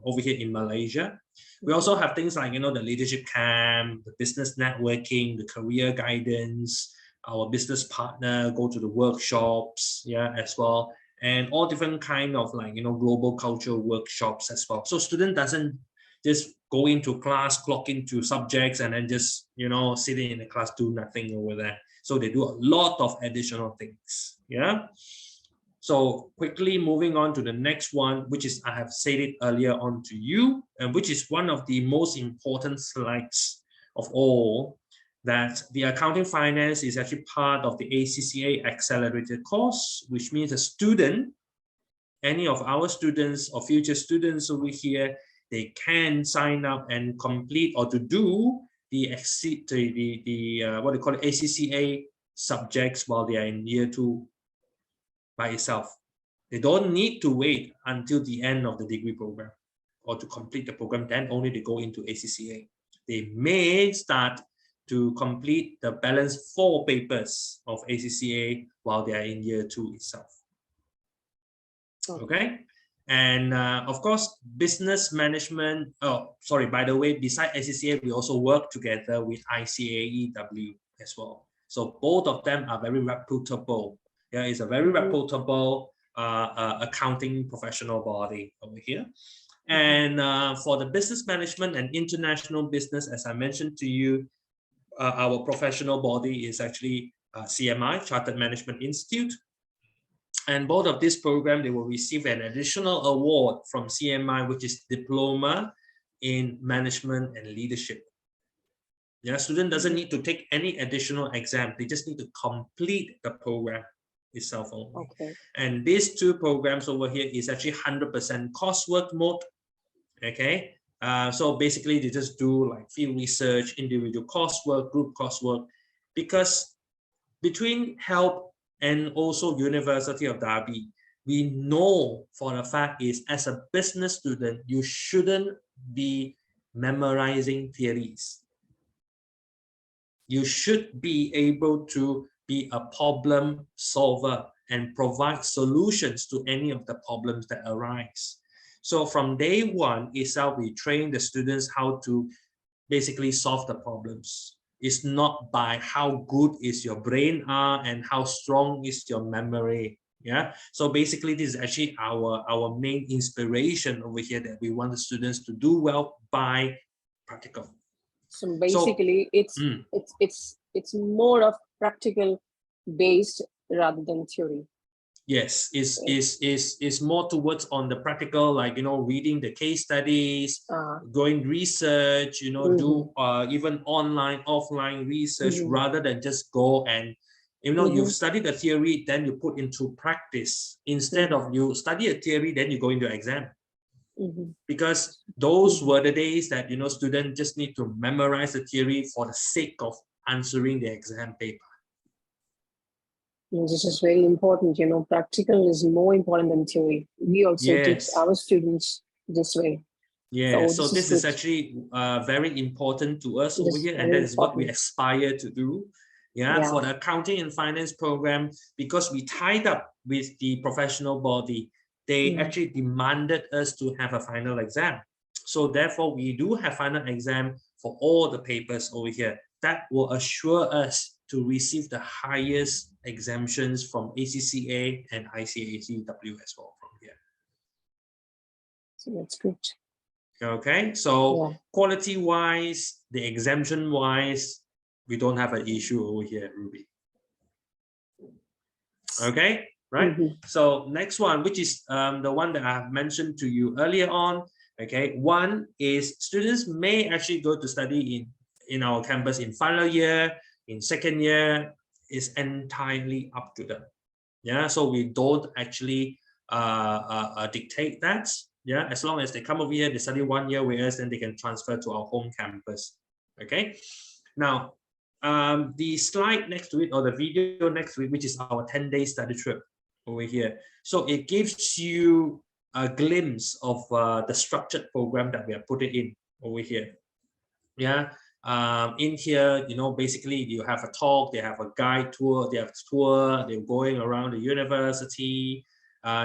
over here in Malaysia. We also have things like, the leadership camp, the business networking, the career guidance, our business partner go to the workshops, yeah, as well, and all different kind of global culture workshops as well. So student doesn't just go into class, clock into subjects, and then just sitting in the class do nothing over there. So they do a lot of additional things. Yeah. So quickly moving on to the next one, which is, I have said it earlier on to you, and which is one of the most important slides of all, that the accounting finance is actually part of the ACCA accelerated course, which means a student, any of our students or future students over here, they can sign up and complete or to do the what they call it, ACCA subjects while they are in year 2 by itself. They don't need to wait until the end of the degree program or to complete the program, then only they go into ACCA. They may start to complete the balance 4 papers of ACCA while they are in year 2 itself. Okay, and of course, business management. Oh, sorry, by the way, beside ACCA, we also work together with ICAEW as well. So both of them are very reputable. Yeah, it's a very reputable accounting professional body over here. And for the business management and international business, as I mentioned to you, our professional body is actually CMI, Chartered Management Institute. And both of this program, they will receive an additional award from CMI, which is Diploma in Management and Leadership. Yeah, student doesn't need to take any additional exam. They just need to complete the program itself only. Okay. And these 2 programs over here is actually 100% coursework mode. Okay. So basically they just do like field research, individual coursework, group coursework, because between HELP and also University of Derby, we know for a fact is, as a business student, you shouldn't be memorizing theories. You should be able to be a problem solver and provide solutions to any of the problems that arise. So from day 1 itself, we train the students how to basically solve the problems. It's not by how good is your brain and how strong is your memory. Yeah. So basically, this is actually our main inspiration over here, that we want the students to do well by practical. So basically, it's more of practical based rather than theory. Yes, is more towards on the practical, like reading the case studies, going research, do even online, offline research, rather than just go and you've studied the theory, then you put into practice, instead of you study a theory, then you go into exam. Because those were the days that students just need to memorize the theory for the sake of answering the exam paper. This is very important. Practical is more important than theory. We also teach our students this way. Yeah, so this is good. actually very important to us over This here, is and that very is what we important. aspire to do. Yeah, for the accounting and finance program, because we tied up with the professional body, they actually demanded us to have a final exam. So therefore, we do have final exam for all the papers over here. That will assure us to receive the highest exemptions from ACCA and ICACW as well from here. So that's good. Okay, so quality wise, the exemption wise, we don't have an issue over here, Ruby. Okay, right? So next one, which is the one that I have mentioned to you earlier on. Okay, one is students may actually go to study in our campus in final year, in second year, is entirely up to them. Yeah, so we don't actually dictate that. Yeah, as long as they come over here, they study 1 year with us, then they can transfer to our home campus. Okay, now the slide next to it, or the video next to it, which is our 10-day study trip over here. So it gives you a glimpse of the structured program that we are putting in over here. Yeah, in here, you know, basically you have a talk, they have a guide tour, they have a tour, they're going around the university,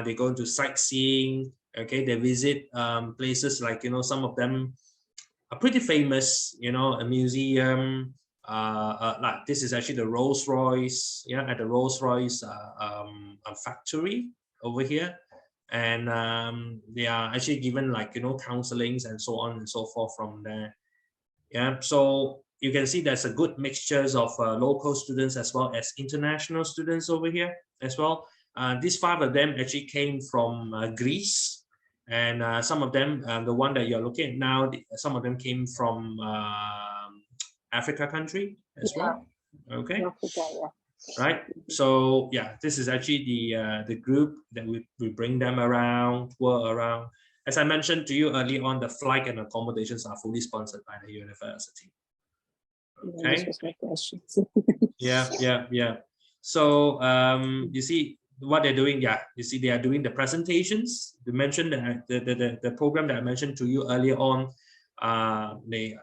they go into sightseeing. Okay, they visit places like, you know, some of them are pretty famous, you know, a museum, like this is actually the Rolls-Royce, yeah, at the Rolls-Royce factory over here. And they are actually given, like, you know, counselings and so on and so forth from there. Yeah, so you can see there's a good mixtures of local students as well as international students over here as well. These 5 of them actually came from Greece, and some of them, the one that you're looking at now, some of them came from Africa country as well. Okay, Africa, right. So yeah, this is actually the group that we bring them around, tour around. As I mentioned to you earlier on, the flight and accommodations are fully sponsored by the university. Okay. This was my question. Yeah. So you see what they're doing. Yeah, you see they are doing the presentations. You mentioned the program that I mentioned to you earlier on. They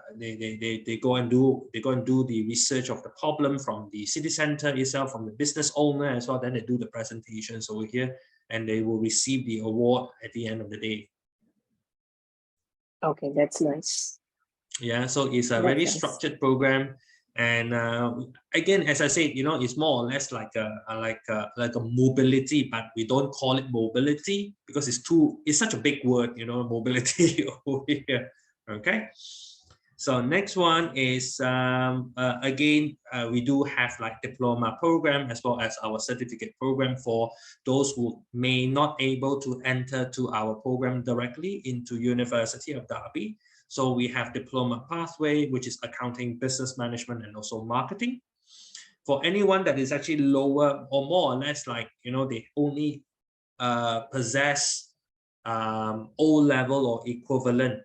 go and do the research of the problem from the city center itself, from the business owner as well. Then they do the presentations over here, and they will receive the award at the end of the day. Okay, that's nice. Yeah, so it's a very structured program, and again, as I said, you know, it's more or less like a mobility, but we don't call it mobility because it's such a big word, you know, mobility over here. Okay, so next one is again, we do have like diploma program as well as our certificate program for those who may not able to enter to our program directly into University of Derby. So we have diploma pathway, which is accounting, business management, and also marketing. For anyone that is actually lower or more or less like, you know, they only possess O-level or equivalent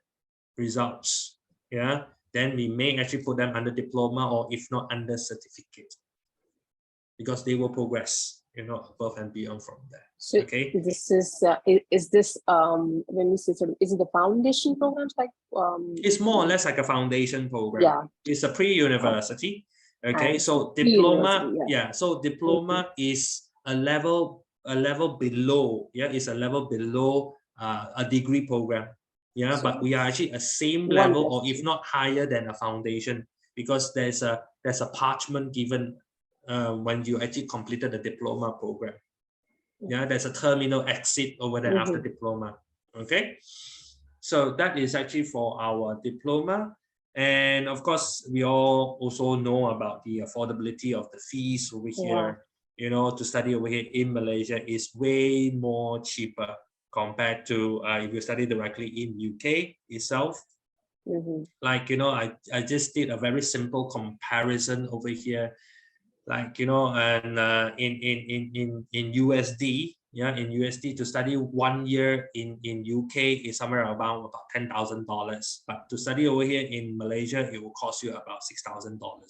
results, yeah, then we may actually put them under diploma, or if not under certificate, because they will progress, you know, above and beyond from there. So okay, this is this when we say sort of, is it the foundation programs like it's more or less like a foundation program. Yeah, It's a pre-university. Okay, so diploma, yeah, so diploma is a level below, yeah, it's a level below a degree program. Yeah, so but we are actually a same level or if not higher than a foundation, because there's a parchment given when you actually completed the diploma program. Yeah, there's a terminal exit over there after diploma. Okay, so that is actually for our diploma. And of course, we all also know about the affordability of the fees over here. You know, to study over here in Malaysia is way more cheaper compared to if you study directly in UK itself. Like, you know, I just did a very simple comparison over here. Like, you know, and in USD, yeah, in USD to study 1 year in UK is somewhere around about $10,000. But to study over here in Malaysia, it will cost you about $6,000 only.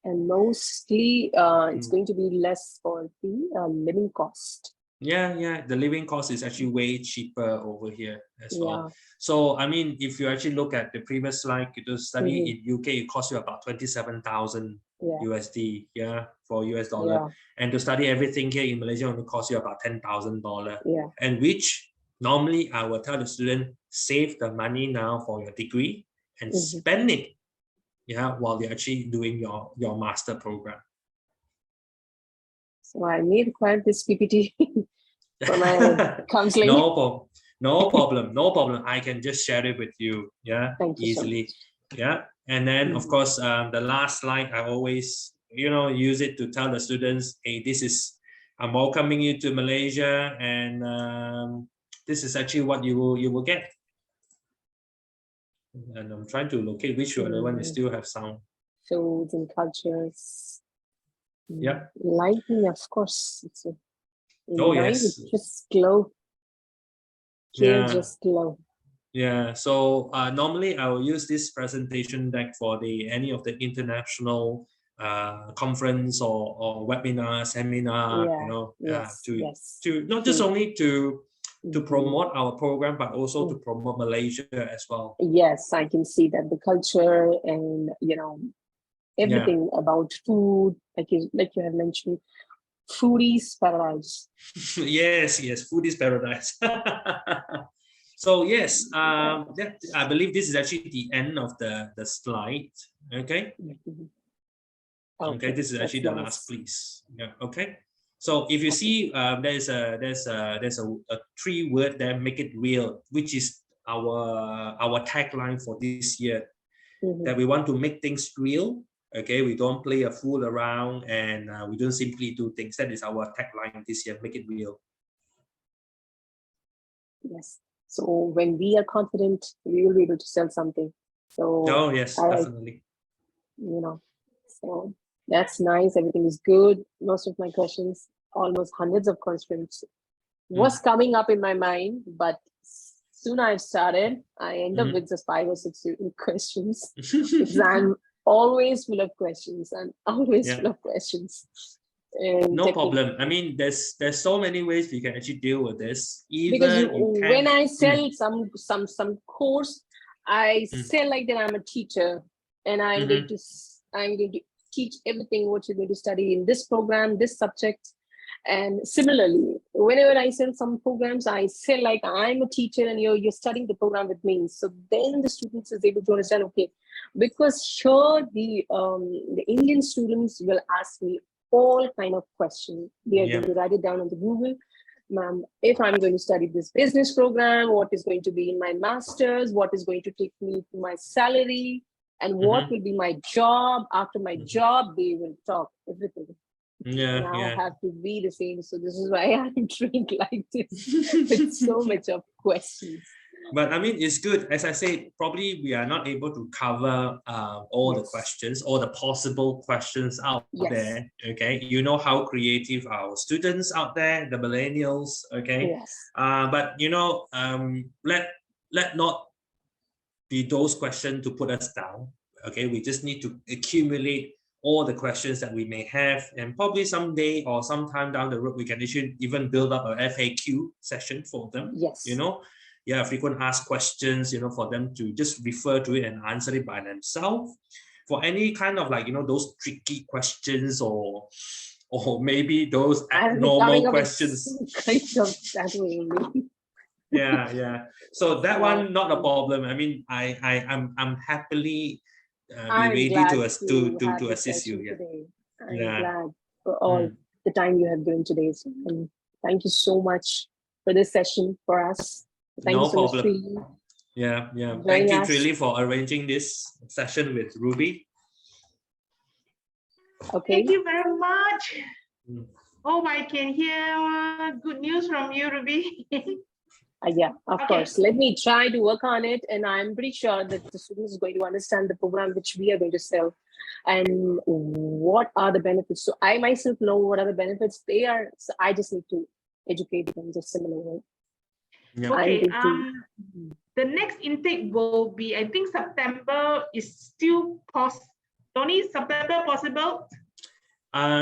And mostly it's going to be less for the living cost. Yeah, the living cost is actually way cheaper over here as well. So I mean, if you actually look at the previous slide, to study in UK, it costs you about 27,000 USD, for US dollar, and to study everything here in Malaysia only costs you about $10,000. And which normally I will tell the student, save the money now for your degree and spend it, while you're actually doing your master program. So I may require this PPT for my counseling. No problem. I can just share it with you, Thank you easily. So much. And then of course, the last slide, I always, use it to tell the students, hey, I'm welcoming you to Malaysia, and this is actually what you will get. And I'm trying to locate which other one is still have sound. Foods and cultures. Yeah. Lighting, of course. It's yes. Just glow. Just glow. Yeah. So normally I will use this presentation deck for any of the international conference or webinar, seminar, to not just only to promote our program, but also to promote Malaysia as well. Yes, I can see that the culture and everything about food, like you have mentioned, foodies paradise. yes, foodies paradise. So yes, I believe this is actually the end of the slide. Okay. Okay, this is actually the last, please. Okay. So if you see, there's a 3-word there, make it real, which is our tagline for this year. That we want to make things real. Okay, we don't play a fool around, and we don't simply do things. That is our tagline this year, make it real. Yes. So when we are confident, we will be able to sell something. So yes, definitely. So that's nice. Everything is good. Most of my questions, almost hundreds of questions, was coming up in my mind, but soon I've started, I end up with just 5 or 6 questions because I'm always full of questions. Full of questions. And no problem. I mean, there's so many ways we can actually deal with this. Because when I sell some course, I sell like that I'm a teacher, and I'm going to teach everything what you're going to study in this program, this subject. And similarly, whenever I sell some programs, I sell like I'm a teacher and you're studying the program with me. So then the students is able to understand, okay, because sure the Indian students will ask me all kind of questions. They are going to write it down on the Google. Ma'am, if I'm going to study this business program, what is going to be in my master's, what is going to take me to my salary, and what will be my job. After my job, they will talk everything. I have to be the same. So this is why I'm trained like this with so much of questions. But I mean, it's good. As I said, probably we are not able to cover all the questions, all the possible questions out there. Okay, you know how creative our students out there, the millennials. Okay, but let not be those questions to put us down. Okay, we just need to accumulate all the questions that we may have, and probably someday or sometime down the road, we can even build up a FAQ session for them. Frequent asked questions, for them to just refer to it and answer it by themselves. For any kind of those tricky questions or maybe those abnormal questions. So that one, not a problem. I mean, I'm happily be ready to assist you. I'm glad for all the time you have given today. So, thank you so much for this session for us. Thank you so much, Trilly. Thank you, Trilly, for arranging this session with Ruby. Okay. Thank you very much. Hope I can hear good news from you, Ruby. Of course. Let me try to work on it, and I'm pretty sure that the students are going to understand the program which we are going to sell and what are the benefits. So I myself know what are the benefits they are. So I just need to educate them just similar way. Okay. The next intake will be, I think September is still Tony, September possible?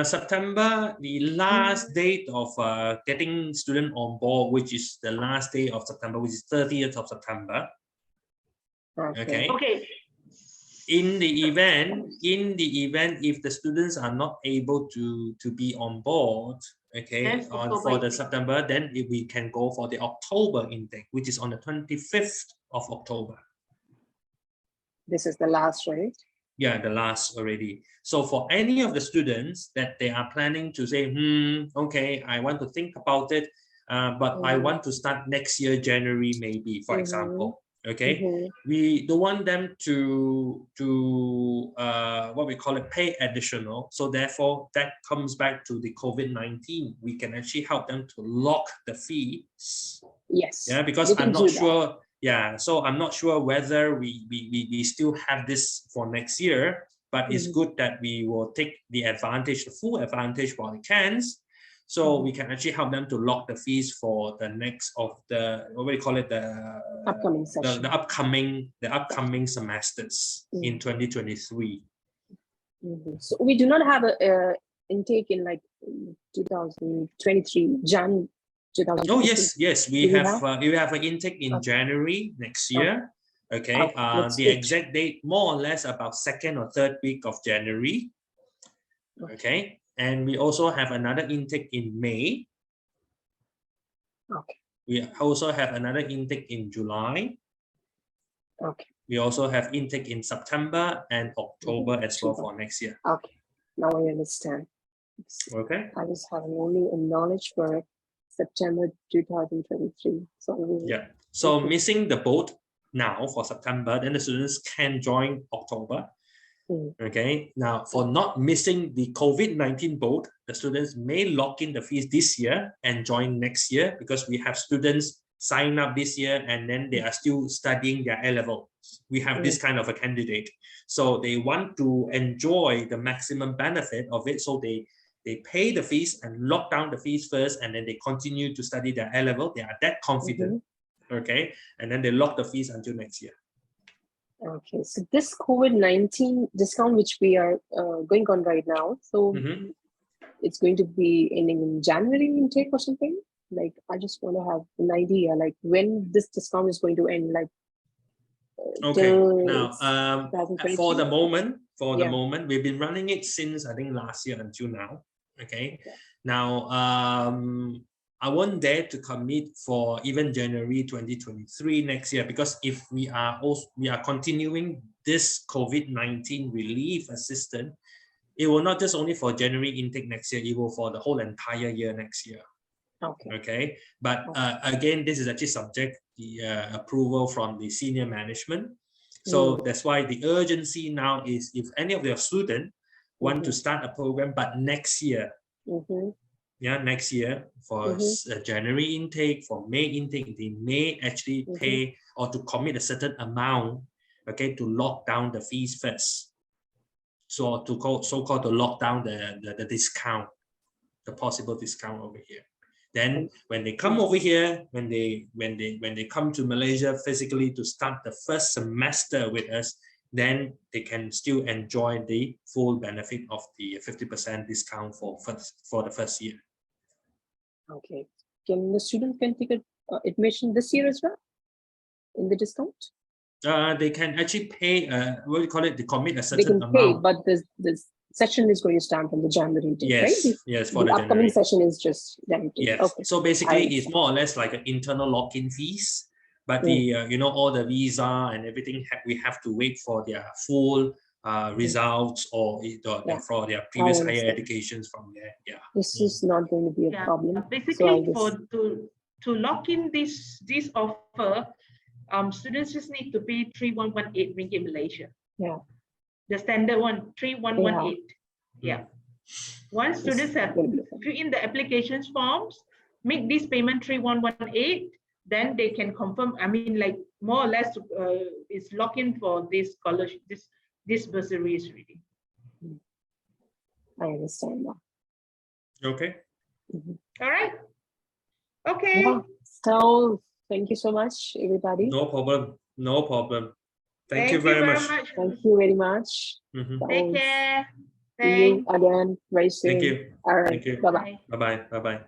September, the last date of getting student on board, which is the last day of September, which is 30th of September. Okay. Okay. In the event, if the students are not able to be on board, okay, for the September, then we can go for the October intake, which is on the 25th of October. This is the last, right? Yeah, the last already. So for any of the students that they are planning to say, okay, I want to think about it, but I want to start next year, January, maybe, for example. Okay, we don't want them to what we call it, pay additional. So therefore, that comes back to the COVID-19. We can actually help them to lock the fees. Yes. Yeah, because I'm not sure. Yeah, so I'm not sure whether we still have this for next year, but it's good that we will take the advantage, the full advantage while it can. So we can actually help them to lock the fees for the next of the, what we call it, the upcoming session. the upcoming semesters in 2023. So we do not have a intake in like 2023 Jan. Oh yes, we have an intake in January next year. Okay, the exact date more or less about 2nd or 3rd week of January. Okay, and we also have another intake in May. Okay. We also have another intake in July. Okay. We also have intake in September and October as well for next year. Okay, now I understand. Okay. I was having only a knowledge for September 2023. So yeah. So missing the boat now for September, then the students can join October. Okay. Now, for not missing the COVID-19 boat, the students may lock in the fees this year and join next year, because we have students sign up this year and then they are still studying their A-level. We have this kind of a candidate. So they want to enjoy the maximum benefit of it. So they pay the fees and lock down the fees first, and then they continue to study their A-level. They are that confident. Okay. And then they lock the fees until next year. Okay, so this COVID-19 discount which we are going on right now, so it's going to be ending in January intake or something? Like, I just want to have an idea, like when this discount is going to end, like okay. Now, for the moment, we've been running it since I think last year until now. Okay. Now, I won't dare to commit for even January 2023 next year, because if we are continuing this COVID-19 relief assistance, it will not just only for January intake next year, it will for the whole entire year next year. Okay. But again, this is actually subject the approval from the senior management. So that's why the urgency now is, if any of your students want to start a program, but next year, next year for January intake, for May intake, they may actually pay or to commit a certain amount, okay, to lock down the fees first. So so-called to lock down the discount, the possible discount over here. Then when they come over here, when they come to Malaysia physically to start the first semester with us, then they can still enjoy the full benefit of the 50% discount for the first year. Okay. Can the student take admission this year as well in the discount? They can actually pay, what do you call it? They commit a certain amount. They can pay, but this session is going to start from the January date, right? Yes, for the upcoming session is just January. Yes. Okay. So basically, it's more or less like an internal lock-in fees, but the all the visa and everything, we have to wait for their full results or for their previous higher educations from there. Yeah. This is not going to be a problem. Basically, to lock in this offer, students just need to pay 3118 ringgit Malaysia. Yeah. The standard one, 3118. Yeah. Once students have fill in the applications forms, make this payment 3118, then they can confirm. I mean, like more or less, it's lock in for this scholarship, this bursaries really. I understand that. Okay. All right. Okay. Yeah. So thank you so much, everybody. No problem. No problem. Thank you very much. Thank you very much. Take care. See you again very soon. Thank you. All right. Thank you. Bye-bye. Bye-bye. Bye-bye.